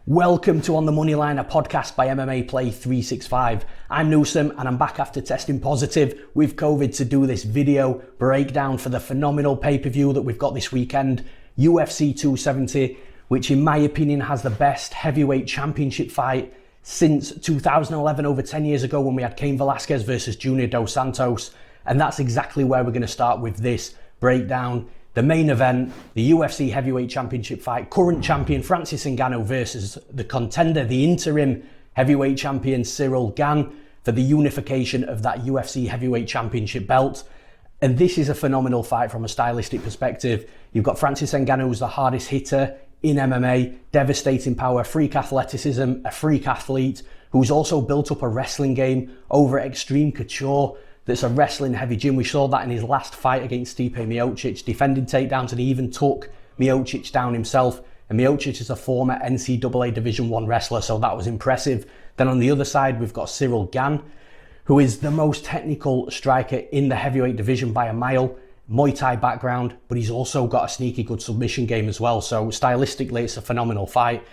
Welcome to On the Moneyline, a podcast by MMA Play 365. I'm Newsom and I'm back after testing positive with COVID to do this video breakdown for the phenomenal pay-per-view that we've got this weekend, UFC 270, which in my opinion has the best heavyweight championship fight since 2011, over 10 years ago when we had Cain Velasquez versus Junior Dos Santos. And that's exactly where we're going to start with this breakdown. The main event, the UFC heavyweight championship fight, current champion Francis Ngannou versus the contender, the interim heavyweight champion Ciryl Gane, for the unification of that UFC heavyweight championship belt. And this is a phenomenal fight from a stylistic perspective. You've got Francis Ngannou, who's the hardest hitter in MMA, devastating power, freak athleticism, a freak athlete who's also built up a wrestling game over extreme couture. That's a wrestling heavy gym. We saw that in his last fight against Stipe Miocic, defending takedowns, and he even took Miocic down himself. And Miocic is a former NCAA Division I wrestler, so that was impressive. Then on the other side, we've got Ciryl Gane, who is the most technical striker in the heavyweight division by a mile. Muay Thai background, but he's also got a sneaky good submission game as well. So stylistically, it's a phenomenal fight.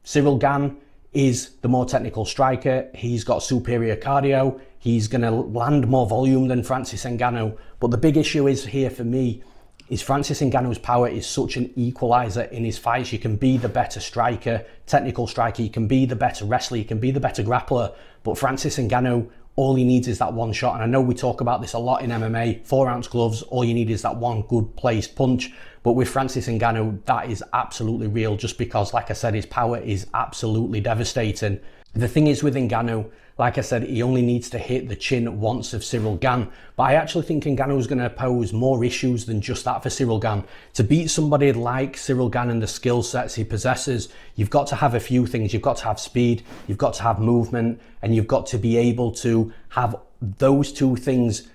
Ciryl Gane is the more technical striker. He's got superior cardio. He's going to land more volume than Francis Ngannou. But the big issue is here for me is Francis Ngannou's power is such an equalizer in his fights. You can be the better striker, technical striker. You can be the better wrestler. You can be the better grappler. But Francis Ngannou, all he needs is that one shot. And I know we talk about this a lot in MMA, 4-ounce gloves. All you need is that one good placed punch. But with Francis Ngannou, that is absolutely real just because, like I said, his power is absolutely devastating. The thing is with Ngannou, like I said, he only needs to hit the chin once of Ciryl Gane. But I actually think Ngannou is going to pose more issues than just that for Ciryl Gane. To beat somebody like Ciryl Gane and the skill sets he possesses, you've got to have a few things. You've got to have speed, you've got to have movement, and you've got to be able to have those two things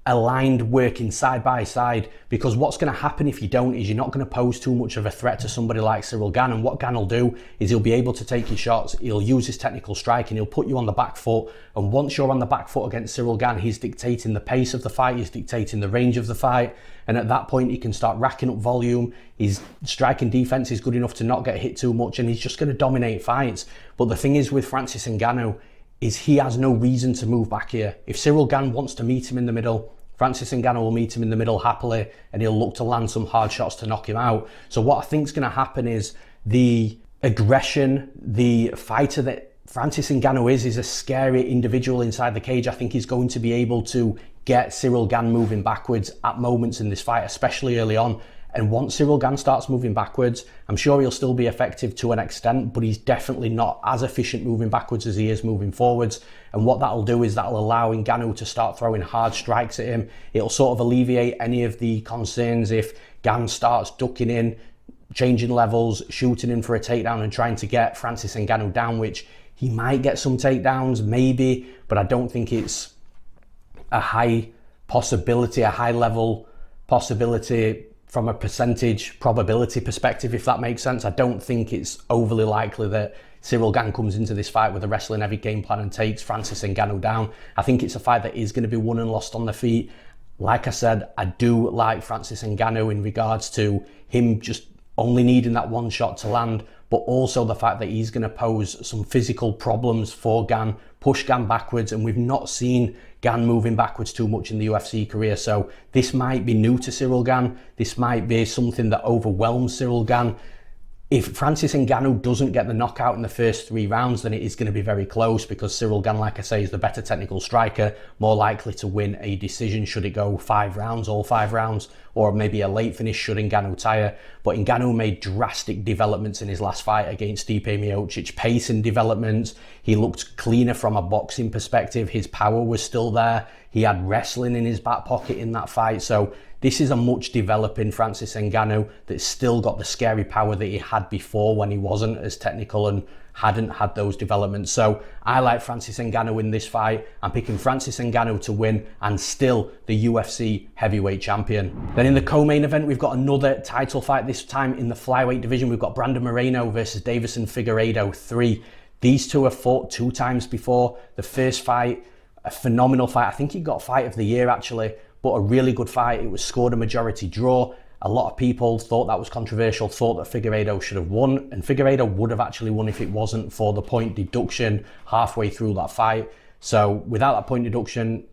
aligned, working side by side, because what's going to happen if you don't is you're not going to pose too much of a threat to somebody like Ciryl Gane. And what Gane will do is he'll be able to take your shots, he'll use his technical strike, and he'll put you on the back foot. And once you're on the back foot against Ciryl Gane, he's dictating the pace of the fight, he's dictating the range of the fight, and at that point he can start racking up volume. His striking defense is good enough to not get hit too much, and he's just going to dominate fights. But the thing is with Francis Ngannou is he has no reason to move back here. If Ciryl Gane wants to meet him in the middle, Francis Ngannou will meet him in the middle happily, and he'll look to land some hard shots to knock him out. So what I think is going to happen is the aggression, the fighter that Francis Ngannou is a scary individual inside the cage. I think he's going to be able to get Ciryl Gane moving backwards at moments in this fight, especially early on. And once Ciryl Gane starts moving backwards, I'm sure he'll still be effective to an extent, but he's definitely not as efficient moving backwards as he is moving forwards. And what that'll do is that'll allow Ngannou to start throwing hard strikes at him. It'll sort of alleviate any of the concerns if Gane starts ducking in, changing levels, shooting in for a takedown and trying to get Francis Ngannou down, which he might get some takedowns, maybe, but I don't think it's a high possibility, a high level possibility from a percentage probability perspective, if that makes sense. I don't think it's overly likely that Ciryl Gane comes into this fight with a wrestling heavy game plan and takes Francis Ngannou down. I think it's a fight that is going to be won and lost on the feet. Like I said, I do like Francis Ngannou in regards to him just only needing that one shot to land, but also the fact that he's going to pose some physical problems for Gane, push Gane backwards, and we've not seen Gane moving backwards too much in the UFC career. So this might be new to Ciryl Gane. This might be something that overwhelms Ciryl Gane. If Francis Ngannou doesn't get the knockout in the first 3 rounds, then it is going to be very close because Ciryl Gane, like I say, is the better technical striker, more likely to win a decision should it go 5 rounds, all 5 rounds, or maybe a late finish should Ngannou tire. But Ngannou made drastic developments in his last fight against Stipe Miocic, pacing developments. He looked cleaner from a boxing perspective. His power was still there. He had wrestling in his back pocket in that fight. So this is a much developing Francis Ngannou that's still got the scary power that he had before when he wasn't as technical and hadn't had those developments. So I like Francis Ngannou in this fight. I'm picking Francis Ngannou to win and still the UFC heavyweight champion. Then in the co-main event, we've got another title fight, this time in the flyweight division. We've got Brandon Moreno versus Deiveson Figueiredo 3. These two have fought 2 times before. The first fight, a phenomenal fight. I think he got fight of the year actually, but a really good fight. It was scored a majority draw. A lot of people thought that was controversial, thought that Figueiredo should have won, and Figueiredo would have actually won if it wasn't for the point deduction halfway through that fight. So without that point deduction,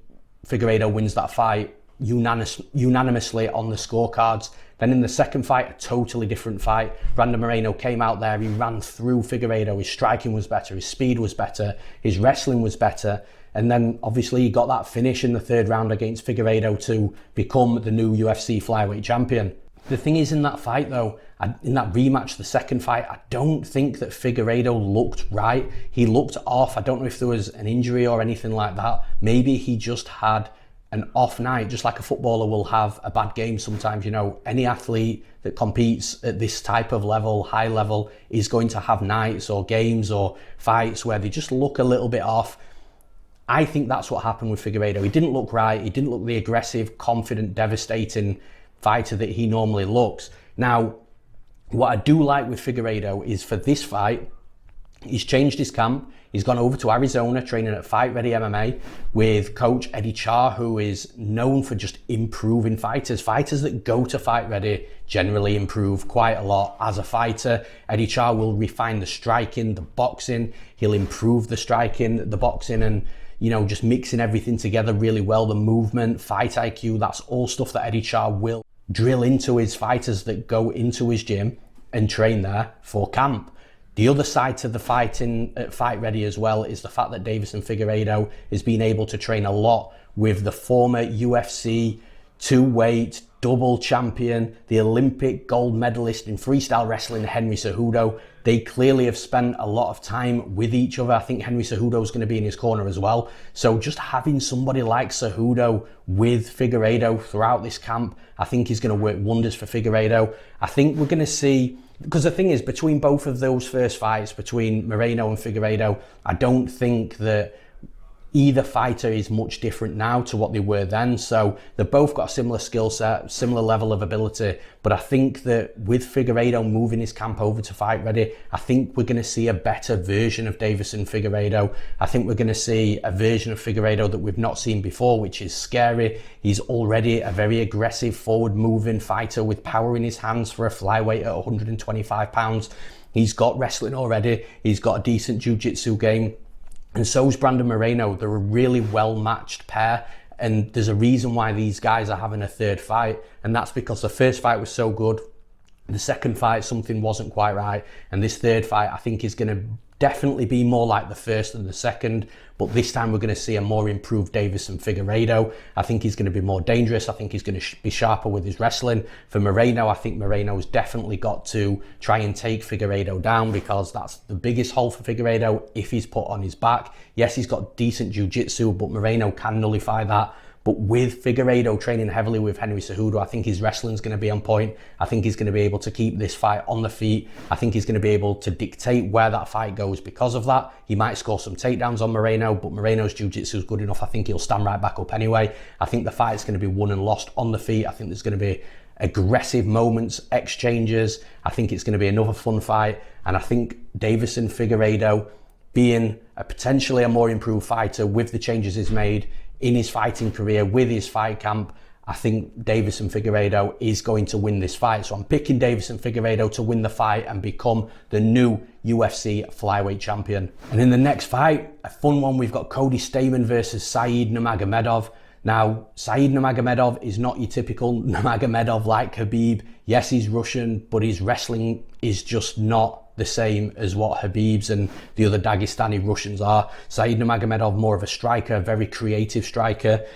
Figueiredo wins that fight unanimously on the scorecards. Then in the second fight, a totally different fight. Brandon Moreno came out there, he ran through Figueiredo, his striking was better, his speed was better, his wrestling was better. And then obviously he got that finish in the third round against Figueiredo to become the new UFC flyweight champion. The thing is, in that fight though, in that rematch, the second fight, I don't think that Figueiredo looked right. He looked off. I don't know if there was an injury or anything like that. Maybe he just had an off night, just like a footballer will have a bad game sometimes. You know, any athlete that competes at this type of level, high level, is going to have nights or games or fights where they just look a little bit off. I think that's what happened with Figueiredo. He didn't look right. He didn't look the aggressive, confident, devastating fighter that he normally looks. Now, what I do like with Figueiredo is for this fight, he's changed his camp. He's gone over to Arizona training at Fight Ready MMA with coach Eddie Char, who is known for just improving fighters. Fighters that go to Fight Ready generally improve quite a lot as a fighter. Eddie Char will refine the striking, the boxing. He'll improve the striking, the boxing, and you know, just mixing everything together really well. The movement, fight IQ, that's all stuff that Eddie Char will drill into his fighters that go into his gym and train there for camp. The other side to the fighting at Fight Ready as well is the fact that Deiveson Figueiredo has been able to train a lot with the former UFC two-weight double champion, the Olympic gold medalist in freestyle wrestling, Henry Cejudo. They clearly have spent a lot of time with each other. I think Henry Cejudo is going to be in his corner as well. So just having somebody like Cejudo with Figueiredo throughout this camp, I think is going to work wonders for Figueiredo. I think we're going to see, because the thing is, between both of those first fights, between Moreno and Figueiredo, I don't think that either fighter is much different now to what they were then. So they've both got a similar skill set, similar level of ability. But I think that with Figueiredo moving his camp over to Fight Ready, I think we're going to see a better version of Deiveson Figueiredo. I think we're going to see a version of Figueiredo that we've not seen before, which is scary. He's already a very aggressive, forward-moving fighter with power in his hands for a flyweight at 125 pounds. He's got wrestling already. He's got a decent jiu-jitsu game. And so's Brandon Moreno. They're a really well-matched pair. And there's a reason why these guys are having a third fight. And that's because the first fight was so good. The second fight, something wasn't quite right. And this third fight, I think, is going to definitely be more like the first than the second. But this time we're going to see a more improved Deiveson Figueiredo. I think he's going to be more dangerous. I think he's going to be sharper with his wrestling. For Moreno, I think Moreno's definitely got to try and take Figueiredo down, because that's the biggest hole for Figueiredo if he's put on his back. Yes, he's got decent jiu-jitsu, but Moreno can nullify that. But with Figueiredo training heavily with Henry Cejudo, I think his wrestling's going to be on point. I think he's going to be able to keep this fight on the feet. I think he's going to be able to dictate where that fight goes because of that. He might score some takedowns on Moreno, but Moreno's jiu-jitsu is good enough. I think he'll stand right back up anyway. I think the fight's going to be won and lost on the feet. I think there's going to be aggressive moments, exchanges. I think it's going to be another fun fight. And I think Deiveson Figueiredo, being potentially a more improved fighter with the changes he's made in his fighting career, with his fight camp, I think Deiveson Figueiredo is going to win this fight. So I'm picking Deiveson Figueiredo to win the fight and become the new UFC flyweight champion. And in the next fight, a fun one, we've got Cody Stamann versus Said Nurmagomedov. Now, Said Nurmagomedov is not your typical Nurmagomedov like Khabib. Yes, he's Russian, but his wrestling is just not the same as what Khabib's and the other Dagestani Russians are. Said Nurmagomedov, more of a striker, a very creative striker.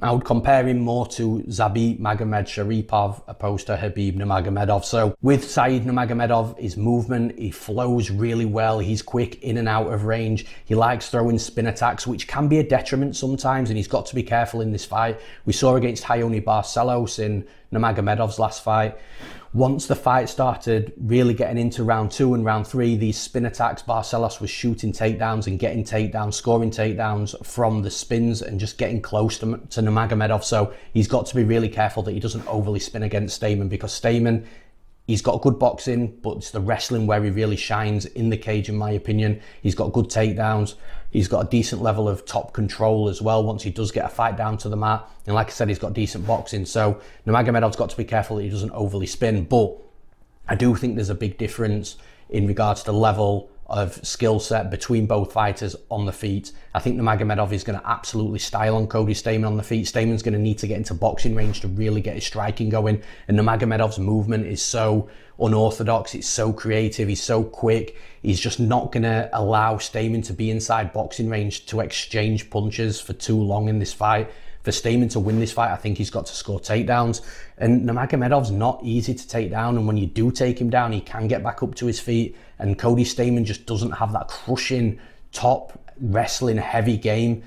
I would compare him more to Zabit Magomedsharipov opposed to Khabib Nurmagomedov. So with Said Nurmagomedov, his movement, he flows really well. He's quick in and out of range. He likes throwing spin attacks, which can be a detriment sometimes, and he's got to be careful in this fight. We saw against Raoni Barcelos in Nurmagomedov's last fight. Once the fight started really getting into round 2 and round 3, these spin attacks, Barcelos was shooting takedowns and getting takedowns, scoring takedowns from the spins and just getting close to Nurmagomedov. So he's got to be really careful that he doesn't overly spin against Stamann, because Stamann, he's got good boxing, but it's the wrestling where he really shines in the cage, in my opinion. He's got good takedowns. He's got a decent level of top control as well once he does get a fight down to the mat. And like I said, he's got decent boxing. So Nurmagomedov's got to be careful that he doesn't overly spin. But I do think there's a big difference in regards to the level of skill set between both fighters on the feet. I think Nurmagomedov is going to absolutely style on Cody Stamann on the feet. Stamann's going to need to get into boxing range to really get his striking going. And Nurmagomedov's movement is so unorthodox, it's so creative, he's so quick. He's just not going to allow Stamann to be inside boxing range to exchange punches for too long in this fight. For Stamann to win this fight, I think he's got to score takedowns. And Nurmagomedov's not easy to take down. And when you do take him down, he can get back up to his feet. And Cody Stamann just doesn't have that crushing, top, wrestling, heavy game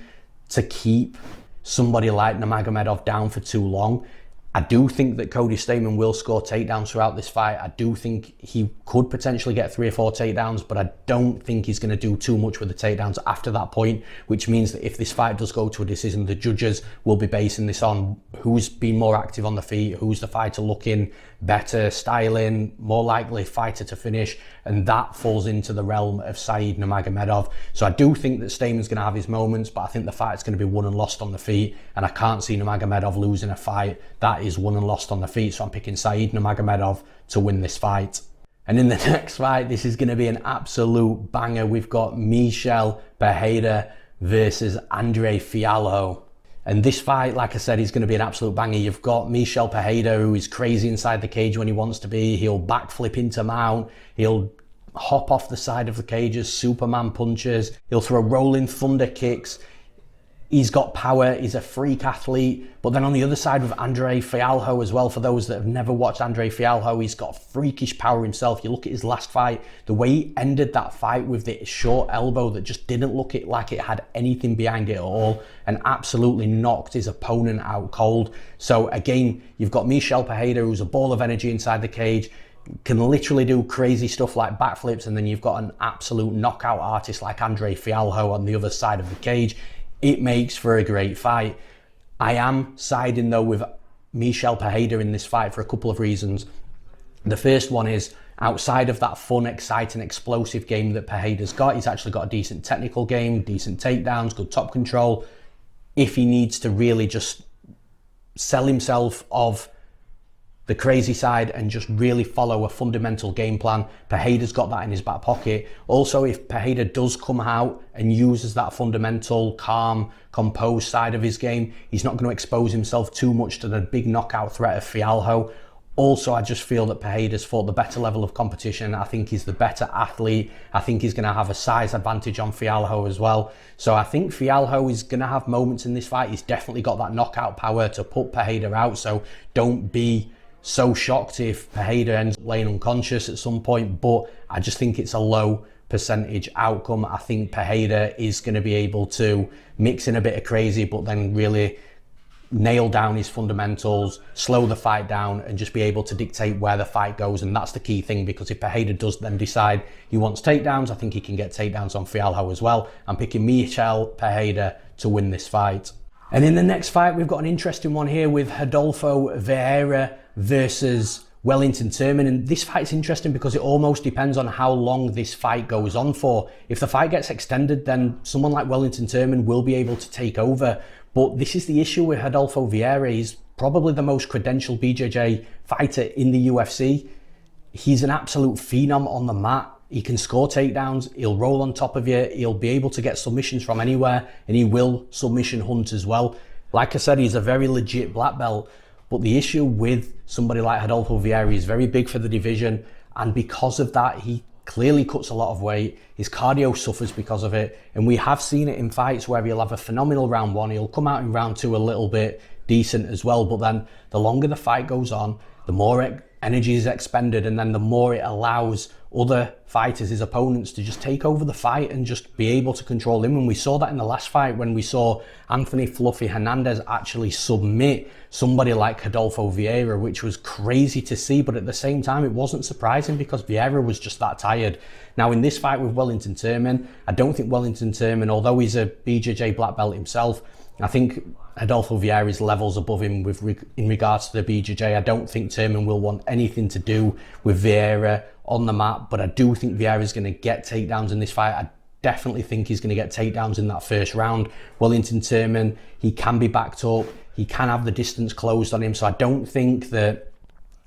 to keep somebody like Nurmagomedov down for too long. I do think that Cody Stamann will score takedowns throughout this fight. I do think he could potentially get 3 or 4 takedowns, but I don't think he's going to do too much with the takedowns after that point, which means that if this fight does go to a decision, the judges will be basing this on who's been more active on the feet, who's the fighter looking better, styling, more likely fighter to finish, and that falls into the realm of Saeed Nurmagomedov. So I do think that Stamann's going to have his moments, but I think the fight's going to be won and lost on the feet, and I can't see Nurmagomedov losing a fight that is won and lost on the feet. So I'm picking Saeed Nurmagomedov to win this fight. And in the next fight, this is going to be an absolute banger. We've got Michel Pereira versus Andre Fialho. And this fight, like I said, is going to be an absolute banger. You've got Michel Pereira, who is crazy inside the cage when he wants to be. He'll backflip into mount. He'll hop off the side of the cages, Superman punches. He'll throw rolling thunder kicks. He's got power, he's a freak athlete. But then on the other side with Andre Fialho as well, for those that have never watched Andre Fialho, he's got freakish power himself. You look at his last fight, the way he ended that fight with the short elbow that just didn't look like it had anything behind it at all, and absolutely knocked his opponent out cold. So again, you've got Michel Pereira, who's a ball of energy inside the cage, can literally do crazy stuff like backflips, and then you've got an absolute knockout artist like Andre Fialho on the other side of the cage. It makes for a great fight. I am siding though with Michel Pereira in this fight for a couple of reasons. The first one is, outside of that fun, exciting, explosive game that Pereira's got, he's actually got a decent technical game, decent takedowns, good top control. If he needs to really just sell himself of the crazy side and just really follow a fundamental game plan, Pereira's got that in his back pocket. Also, if Pereira does come out and uses that fundamental, calm, composed side of his game, he's not going to expose himself too much to the big knockout threat of Fialho. Also, I just feel that Pereira's fought the better level of competition. I think he's the better athlete. I think he's going to have a size advantage on Fialho as well. So I think Fialho is going to have moments in this fight. He's definitely got that knockout power to put Pereira out. So don't be so shocked if Pereira ends up laying unconscious at some point, but I just think it's a low percentage outcome. I think Pereira is going to be able to mix in a bit of crazy, but then really nail down his fundamentals, slow the fight down, and just be able to dictate where the fight goes. And that's the key thing, because if Pereira does then decide he wants takedowns, I think he can get takedowns on Fialho as well. I'm picking Michel Pereira to win this fight. And in the next fight, we've got an interesting one here with Rodolfo Vieira versus Wellington Turman. And this fight's interesting because it almost depends on how long this fight goes on for. If the fight gets extended, then someone like Wellington Turman will be able to take over. But this is the issue with Rodolfo Vieira. He's probably the most credentialed BJJ fighter in the UFC. He's an absolute phenom on the mat. He can score takedowns, he'll roll on top of you, he'll be able to get submissions from anywhere, and he will submission hunt as well. Like I said, he's a very legit black belt, but the issue with somebody like Rodolfo Vieira is very big for the division, and because of that, he clearly cuts a lot of weight. His cardio suffers because of it, and we have seen it in fights where he'll have a phenomenal round one, he'll come out in round two a little bit decent as well, but then the longer the fight goes on, the more energy is expended, and then the more it allows other fighters, his opponents, to just take over the fight and just be able to control him. And we saw that in the last fight when we saw Anthony Fluffy Hernandez actually submit somebody like Rodolfo Vieira, which was crazy to see, but at the same time it wasn't surprising because Vieira was just that tired. Now in this fight with Wellington Turman, I don't think Wellington Turman, although he's a BJJ black belt himself, I think Rodolfo Vieira's levels above him in regards to the BJJ. I don't think Turman will want anything to do with Vieira on the mat, but I do think Vieira's going to get takedowns in this fight. I definitely think he's going to get takedowns in that first round. Wellington Turman, he can be backed up. He can have the distance closed on him. So I don't think that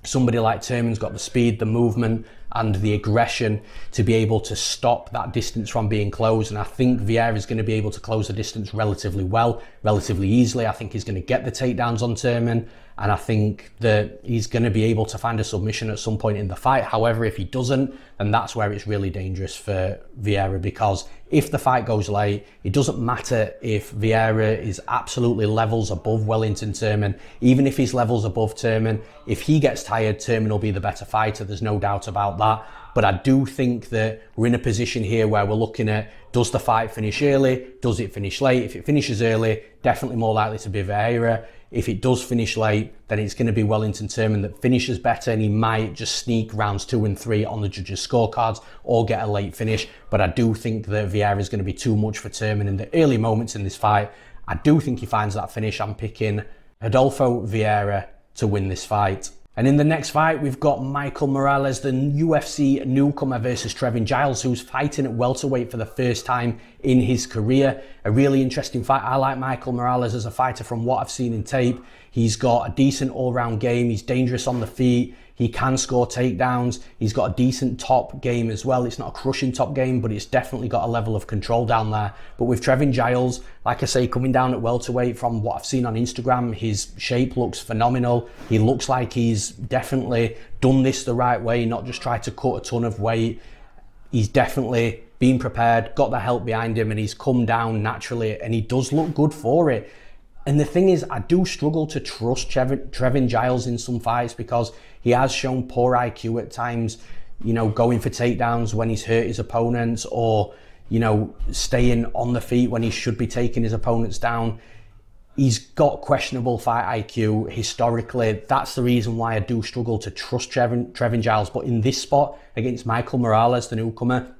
somebody like Turman's got the speed, the movement, and the aggression to be able to stop that distance from being closed. And I think Vieira is going to be able to close the distance relatively well, relatively easily. I think he's going to get the takedowns on Turman, and I think that he's going to be able to find a submission at some point in the fight. However, if he doesn't, then that's where it's really dangerous for Vieira, because if the fight goes late, it doesn't matter if Vieira is absolutely levels above Wellington Turman. Even if he's levels above Turman, if he gets tired, Turman will be the better fighter. There's no doubt about that. But I do think that we're in a position here where we're looking at, does the fight finish early? Does it finish late? If it finishes early, definitely more likely to be Vieira. If it does finish late, then it's going to be Wellington Turman that finishes better, and he might just sneak rounds 2 and 3 on the judges' scorecards or get a late finish. But I do think that Vieira is going to be too much for Turman in the early moments in this fight. I do think he finds that finish. I'm picking Rodolfo Vieira to win this fight. And in the next fight, we've got Michael Morales, the UFC newcomer, versus Trevin Giles, who's fighting at welterweight for the first time in his career. A really interesting fight. I like Michael Morales as a fighter from what I've seen in tape. He's got a decent all-round game. He's dangerous on the feet. He can score takedowns. He's got a decent top game as well. It's not a crushing top game, but it's definitely got a level of control down there. But with Trevin Giles, like I say, coming down at welterweight, from what I've seen on Instagram, his shape looks phenomenal. He looks like he's definitely done this the right way, not just tried to cut a ton of weight. He's definitely been prepared, got the help behind him, and he's come down naturally, and he does look good for it. And the thing is, I do struggle to trust Trevin Giles in some fights, because he has shown poor IQ at times, you know, going for takedowns when he's hurt his opponents, or, you know, staying on the feet when he should be taking his opponents down. He's got questionable fight IQ historically. That's the reason why I do struggle to trust Trevin Giles. But in this spot against Michael Morales, the newcomer,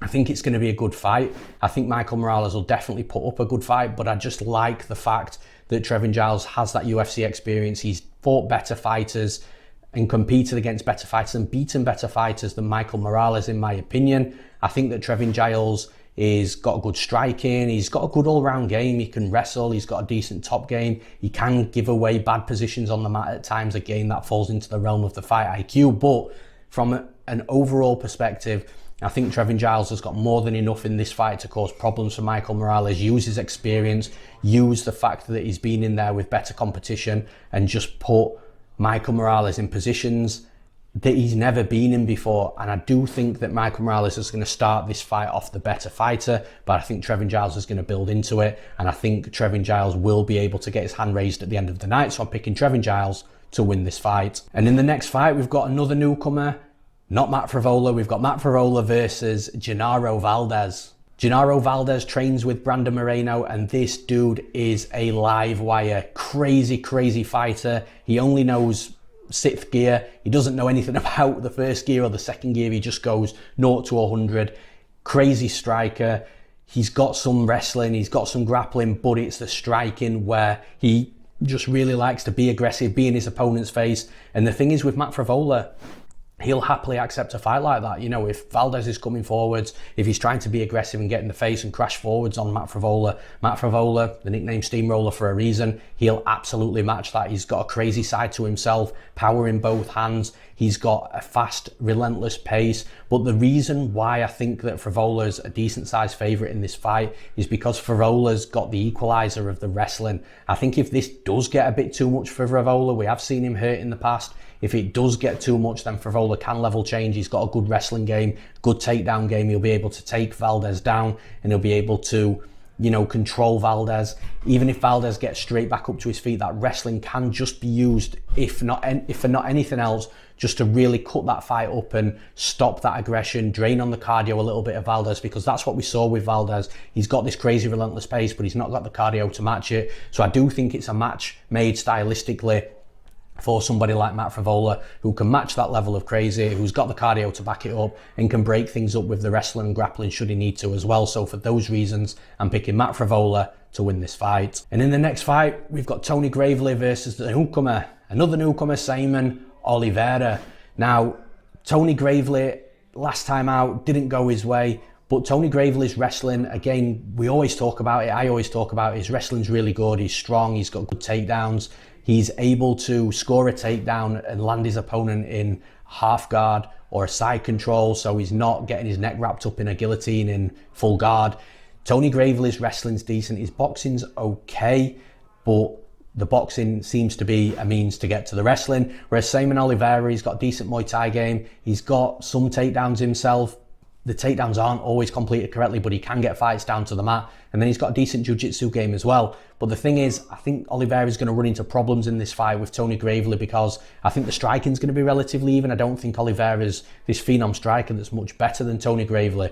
I think it's going to be a good fight. I think Michael Morales will definitely put up a good fight, but I just like the fact that Trevin Giles has that UFC experience. He's fought better fighters and competed against better fighters and beaten better fighters than Michael Morales, in my opinion. I think that Trevin Giles is got a good striking. He's got a good all-round game. He can wrestle. He's got a decent top game. He can give away bad positions on the mat at times. Again, that falls into the realm of the fight IQ. But from an overall perspective, I think Trevin Giles has got more than enough in this fight to cause problems for Michael Morales. Use his experience, use the fact that he's been in there with better competition, and just put Michael Morales in positions that he's never been in before. And I do think that Michael Morales is going to start this fight off the better fighter, but I think Trevin Giles is going to build into it, and I think Trevin Giles will be able to get his hand raised at the end of the night. So I'm picking Trevin Giles to win this fight. And in the next fight, we've got another newcomer. Not Matt Frevola. We've got Matt Frevola versus Genaro Valdez. Genaro Valdez trains with Brandon Moreno, and this dude is a live wire. Crazy, crazy fighter. He only knows 6th gear. He doesn't know anything about the 1st gear or the 2nd gear. He just goes 0 to 100. Crazy striker. He's got some wrestling, he's got some grappling, but it's the striking where he just really likes to be aggressive, be in his opponent's face. And the thing is with Matt Frevola, he'll happily accept a fight like that. You know, if Valdez is coming forwards, if he's trying to be aggressive and get in the face and crash forwards on Matt Frevola, the nickname Steamroller for a reason, he'll absolutely match that. He's got a crazy side to himself, power in both hands. He's got a fast, relentless pace. But the reason why I think that Frevola's a decent sized favourite in this fight is because Frevola's got the equaliser of the wrestling. I think if this does get a bit too much for Frevola, we have seen him hurt in the past. If it does get too much, then Frevola can level change. He's got a good wrestling game, good takedown game. He'll be able to take Valdez down, and he'll be able to, you know, control Valdez. Even if Valdez gets straight back up to his feet, that wrestling can just be used, if for not anything else, just to really cut that fight up and stop that aggression, drain on the cardio a little bit of Valdez, because that's what we saw with Valdez. He's got this crazy relentless pace, but he's not got the cardio to match it. So I do think it's a match made stylistically for somebody like Matt Frevola, who can match that level of crazy, who's got the cardio to back it up, and can break things up with the wrestling and grappling should he need to as well. So for those reasons, I'm picking Matt Frevola to win this fight. And in the next fight, we've got Tony Gravely versus the newcomer, another newcomer, Saimon Oliveira. Now, Tony Gravely, last time out, didn't go his way, But Tony Gravely's wrestling, again, we always talk about it. I always talk about it. His wrestling's really good. He's strong. He's got good takedowns. He's able to score a takedown and land his opponent in half guard or a side control, so he's not getting his neck wrapped up in a guillotine in full guard. Tony Gravely's wrestling's decent. His boxing's okay, but the boxing seems to be a means to get to the wrestling. Whereas Saimon Oliveira, he's got a decent Muay Thai game. He's got some takedowns himself. The takedowns aren't always completed correctly, but he can get fights down to the mat. And then he's got a decent jiu-jitsu game as well. But the thing is, I think Oliveira is going to run into problems in this fight with Tony Gravely, because I think the striking is going to be relatively even. I don't think Oliveira is this phenom striker that's much better than Tony Gravely.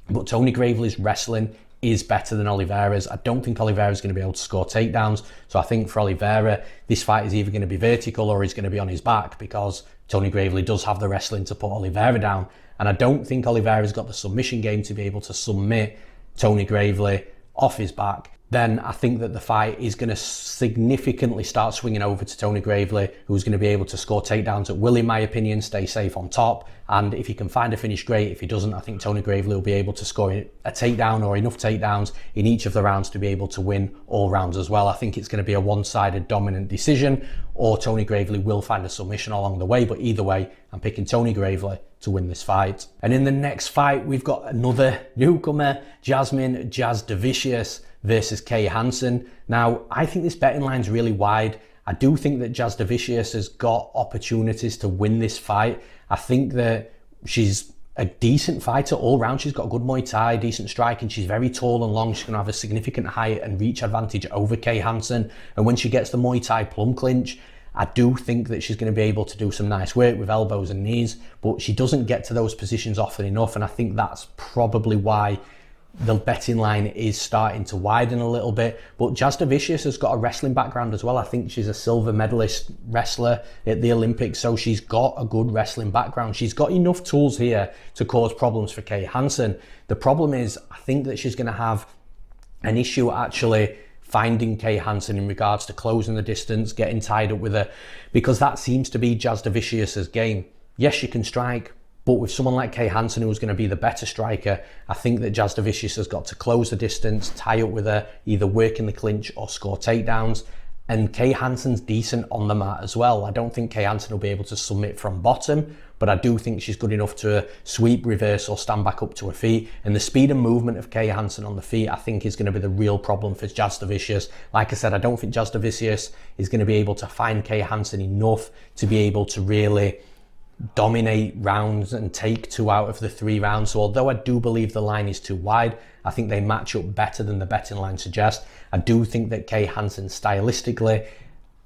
But Tony Gravely's wrestling is better than Oliveira's. I don't think Oliveira is going to be able to score takedowns. So I think for Oliveira, this fight is either going to be vertical or he's going to be on his back, because Tony Gravely does have the wrestling to put Oliveira down. And I don't think Oliveira's got the submission game to be able to submit Tony Gravely off his back. Then I think that the fight is going to significantly start swinging over to Tony Gravely, who's going to be able to score takedowns that will, in my opinion, stay safe on top. And if he can find a finish, great. If he doesn't, I think Tony Gravely will be able to score a takedown or enough takedowns in each of the rounds to be able to win all rounds as well. I think it's going to be a one-sided dominant decision, or Tony Gravely will find a submission along the way. But either way, I'm picking Tony Gravely to win this fight. And in the next fight, we've got another newcomer, Jasmine Jasudavicious versus Kay Hansen. Now, I think this betting line's really wide. I do think that Jasudavicious has got opportunities to win this fight. I think that she's a decent fighter all round. She's got good Muay Thai, decent striking. She's very tall and long. She's going to have a significant height and reach advantage over Kay Hansen. And when she gets the Muay Thai plum clinch, I do think that she's going to be able to do some nice work with elbows and knees, but she doesn't get to those positions often enough. And I think that's probably why the betting line is starting to widen a little bit. But Jasudavicious has got a wrestling background as well. I think she's a silver medalist wrestler at the Olympics, so she's got a good wrestling background. She's got enough tools here to cause problems for Kay Hansen. The problem is, I think that she's going to have an issue actually finding Kay Hansen in regards to closing the distance, getting tied up with her, because that seems to be Jasudavicious' game. Yes, she can strike, but with someone like Kay Hansen, who's going to be the better striker, I think that Jasudavicious has got to close the distance, tie up with her, either work in the clinch or score takedowns. And Kay Hansen's decent on the mat as well. I don't think Kay Hansen will be able to submit from bottom, but I do think she's good enough to sweep, reverse, or stand back up to her feet. And the speed and movement of Kay Hansen on the feet, I think, is going to be the real problem for Jasudavicious. Like I said, I don't think Jasudavicious is going to be able to find Kay Hansen enough to be able to really dominate rounds and take 2 out of the 3 rounds. So although I do believe the line is too wide, I think they match up better than the betting line suggests. I do think that Kay Hansen stylistically,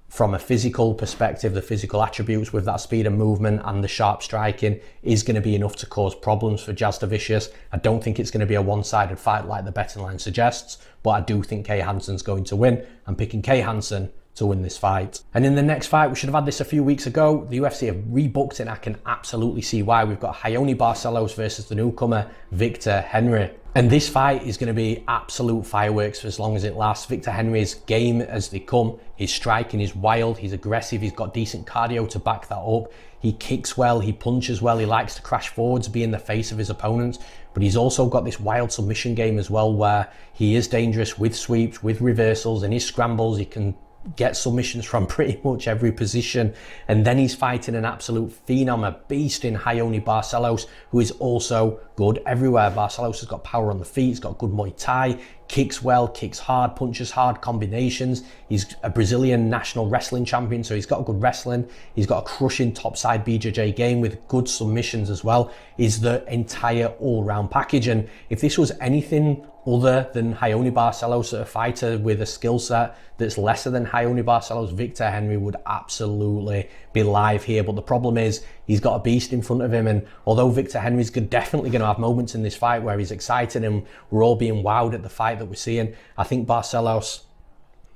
from a physical perspective, the physical attributes with that speed and movement and the sharp striking is going to be enough to cause problems for Jasudavicious. I don't think it's going to be a one-sided fight like the betting line suggests, but I do think Kay Hansen's going to win. I'm picking Kay Hansen to win this fight. And in the next fight, we should have had this a few weeks ago. The UFC have rebooked it, and I can absolutely see why. We've got Raoni Barcelos versus the newcomer Victor Henry. And this fight is going to be absolute fireworks for as long as it lasts. Victor Henry's game as they come. His striking is wild, he's aggressive, he's got decent cardio to back that up. He kicks well, he punches well, he likes to crash forwards, be in the face of his opponents. But he's also got this wild submission game as well, where he is dangerous with sweeps, with reversals, and his scrambles. He can get submissions from pretty much every position. And then he's fighting an absolute phenom, a beast in Raoni Barcelos, who is also good everywhere. Barcelos has got power on the feet, he's got good Muay Thai, kicks well, kicks hard, punches hard, combinations. He's a Brazilian national wrestling champion, so he's got good wrestling. He's got a crushing topside BJJ game with good submissions as well. He's the entire all-round package. And if this was anything other than Raoni Barcelos, a fighter with a skill set that's lesser than Raoni Barcelos, Victor Henry would absolutely be live here. But the problem is, he's got a beast in front of him, and although Victor Henry's definitely going to have moments in this fight where he's excited and we're all being wowed at the fight that we're seeing, I think Barcelos,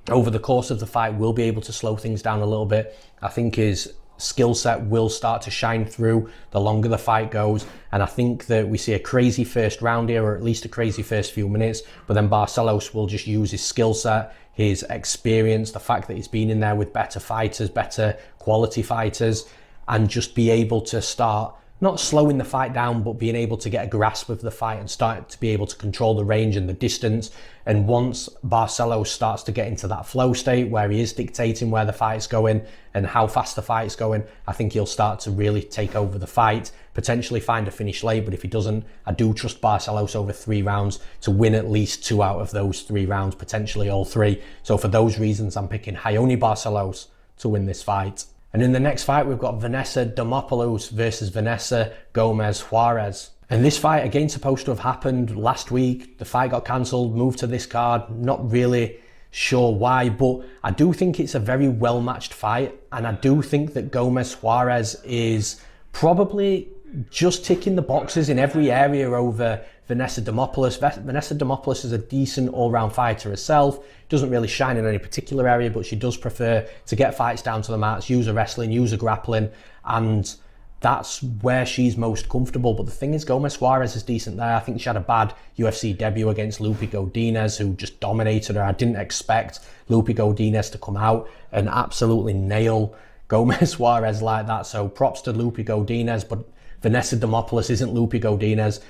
over the course of the fight, will be able to slow things down a little bit. I think his skill set will start to shine through the longer the fight goes, and I think that we see a crazy first round here, or at least a crazy first few minutes, but then Barcelos will just use his skill set, his experience, the fact that he's been in there with better fighters, better quality fighters, and just be able to start not slowing the fight down, but being able to get a grasp of the fight and start to be able to control the range and the distance. And once Barcelos starts to get into that flow state where he is dictating where the fight's going and how fast the fight's going, I think he'll start to really take over the fight, potentially find a finish late. But if he doesn't, I do trust Barcelos over 3 rounds to win at least 2 out of those 3 rounds, potentially all 3. So for those reasons, I'm picking Raoni Barcelos to win this fight. And in the next fight, we've got Vanessa Demopoulos versus Vanessa Gomez Juarez. And this fight, again, supposed to have happened last week. The fight got cancelled, moved to this card. Not really sure why, but I do think it's a very well-matched fight. And I do think that Gomez Juarez is probably just ticking the boxes in every area over Vanessa Demopoulos. Vanessa Demopoulos is a decent all-round fighter herself. Doesn't really shine in any particular area, but she does prefer to get fights down to the mats, use her wrestling, use her grappling, and that's where she's most comfortable. But the thing is, Gomez Juarez is decent there. I think she had a bad UFC debut against Lupi Godinez, who just dominated her. I didn't expect Lupi Godinez to come out and absolutely nail Gomez Juarez like that. So props to Lupi Godinez, but Vanessa Demopoulos isn't Lupi Godinez.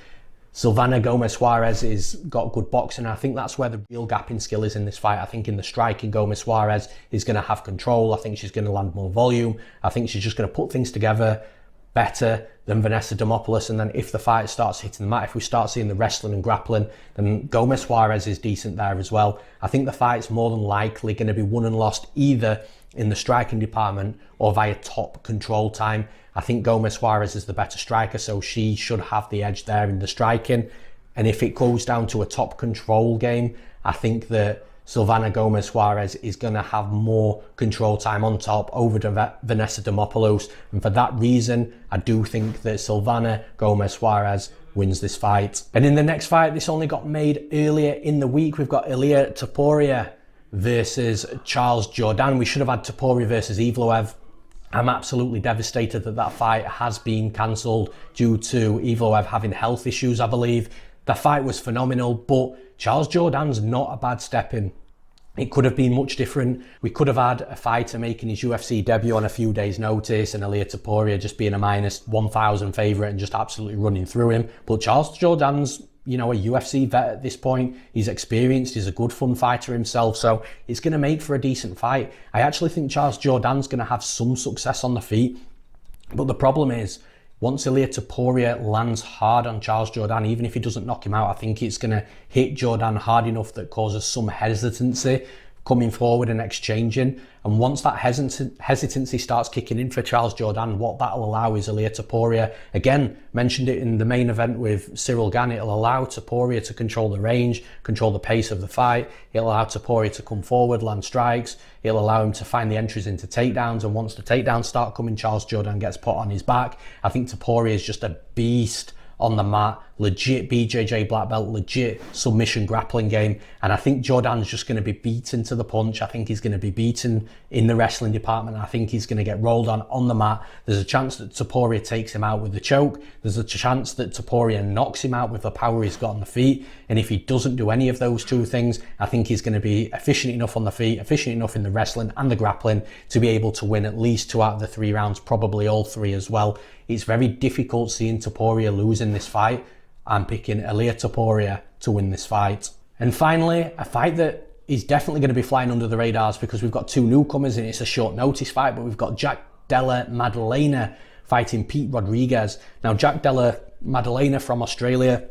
Silvana Gomez Juarez is got good boxing. I think that's where the real gap in skill is in this fight. I think in the striking, Gomez Juarez is going to have control. I think she's going to land more volume. I think she's just going to put things together better than Vanessa Demopoulos. And then if the fight starts hitting the mat, if we start seeing the wrestling and grappling, then Gomez Juarez is decent there as well. I think the fight's more than likely going to be won and lost either in the striking department or via top control time. I think Gomez Juarez is the better striker, so she should have the edge there in the striking. And if it goes down to a top control game, I think that Silvana Gomez Juarez is going to have more control time on top over Vanessa Demopoulos. And for that reason, I do think that Silvana Gomez Juarez wins this fight. And in the next fight, this only got made earlier in the week. We've got Ilia Topuria versus Charles Jourdain. We should have had Topuria versus Evloev. I'm absolutely devastated that that fight has been cancelled due to Evloev having health issues, I believe. The fight was phenomenal, but Charles Jourdain's not a bad step in. It could have been much different. We could have had a fighter making his UFC debut on a few days' notice and Ilia Topuria just being a minus 1,000 favourite and just absolutely running through him. But Charles Jourdain's, you know, a UFC vet at this point. He's experienced, he's a good fun fighter himself, so it's going to make for a decent fight. I actually think Charles Jourdain's going to have some success on the feet, but the problem is, once Ilia Topuria lands hard on Charles Jourdain, even if he doesn't knock him out, I think it's going to hit Jourdain hard enough that causes some hesitancy coming forward and exchanging. And once that hesitancy starts kicking in for Charles Jourdain, what that'll allow is Ilia Topuria, again, mentioned it in the main event with Ciryl Gane, it'll allow Topuria to control the range, control the pace of the fight. It'll allow Topuria to come forward, land strikes. It'll allow him to find the entries into takedowns. And once the takedowns start coming, Charles Jourdain gets put on his back. I think Topuria is just a beast on the mat, legit BJJ black belt, legit submission grappling game. And I think Jourdain's just going to be beaten to the punch. I think he's going to be beaten in the wrestling department. I think he's going to get rolled on the mat. There's a chance that Topuria takes him out with the choke. There's a chance that Topuria knocks him out with the power he's got on the feet. And if he doesn't do any of those two things, I think he's going to be efficient enough on the feet, efficient enough in the wrestling and the grappling to be able to win at least 2 out of the 3 rounds, probably all 3 as well. It's very difficult seeing Topuria lose in this fight. I'm picking Ilia Topuria to win this fight. And finally, a fight that is definitely going to be flying under the radars because we've got 2 newcomers and it's a short notice fight, but we've got Jack Della Maddalena fighting Pete Rodriguez. Now, Jack Della Maddalena from Australia,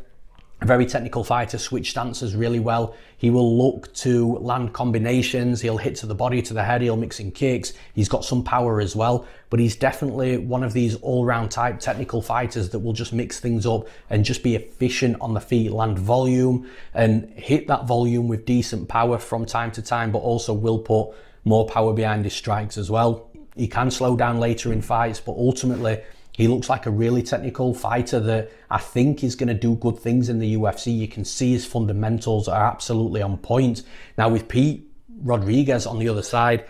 a very technical fighter, switch stances really well. He will look to land combinations. He'll hit to the body, to the head. He'll mix in kicks. He's got some power as well, but he's definitely one of these all-round type technical fighters that will just mix things up and just be efficient on the feet, land volume and hit that volume with decent power from time to time, but also will put more power behind his strikes as well. He can slow down later in fights, but ultimately he looks like a really technical fighter that I think is going to do good things in the UFC. You can see his fundamentals are absolutely on point. Now with Pete Rodriguez on the other side,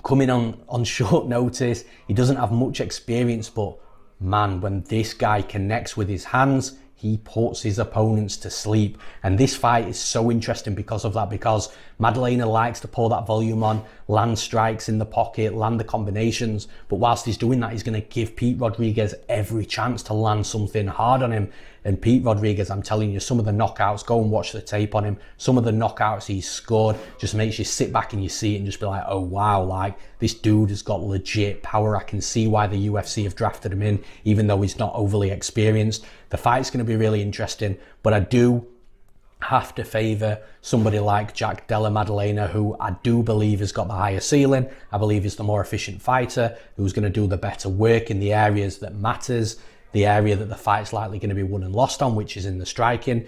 coming on short notice, he doesn't have much experience, but man, when this guy connects with his hands, he puts his opponents to sleep. And this fight is so interesting because of that, because Maddalena likes to pour that volume on, land strikes in the pocket, land the combinations. But whilst he's doing that, he's going to give Pete Rodriguez every chance to land something hard on him. And Pete Rodriguez, I'm telling you, some of the knockouts, go and watch the tape on him. Some of the knockouts he's scored just makes you sit back in your seat and just be like, oh wow, like this dude has got legit power. I can see why the UFC have drafted him in, even though he's not overly experienced. The fight's going to be really interesting, but I do have to favour somebody like Jack Della Maddalena, who I do believe has got the higher ceiling. I believe is the more efficient fighter, who's going to do the better work in the areas that matters, the area that the fight's likely going to be won and lost on, which is in the striking.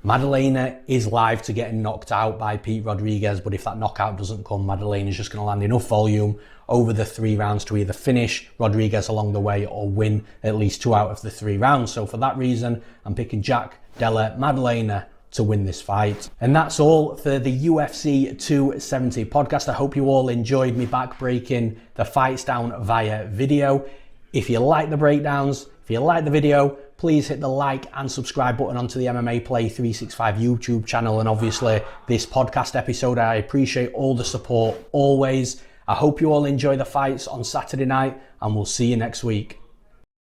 Maddalena is live to getting knocked out by Pete Rodriguez, but if that knockout doesn't come, Maddalena's just going to land enough volume over the 3 rounds to either finish Rodriguez along the way or win at least 2 out of the 3 rounds. So for that reason, I'm picking Jack Della Maddalena to win this fight. And that's all for the UFC 270 podcast. I hope you all enjoyed me back breaking the fights down via video. If you like the breakdowns, if you like the video, please hit the like and subscribe button onto the MMA Play 365 YouTube channel, and obviously this podcast episode. I appreciate all the support always. I hope you all enjoy the fights on Saturday night, and we'll see you next week.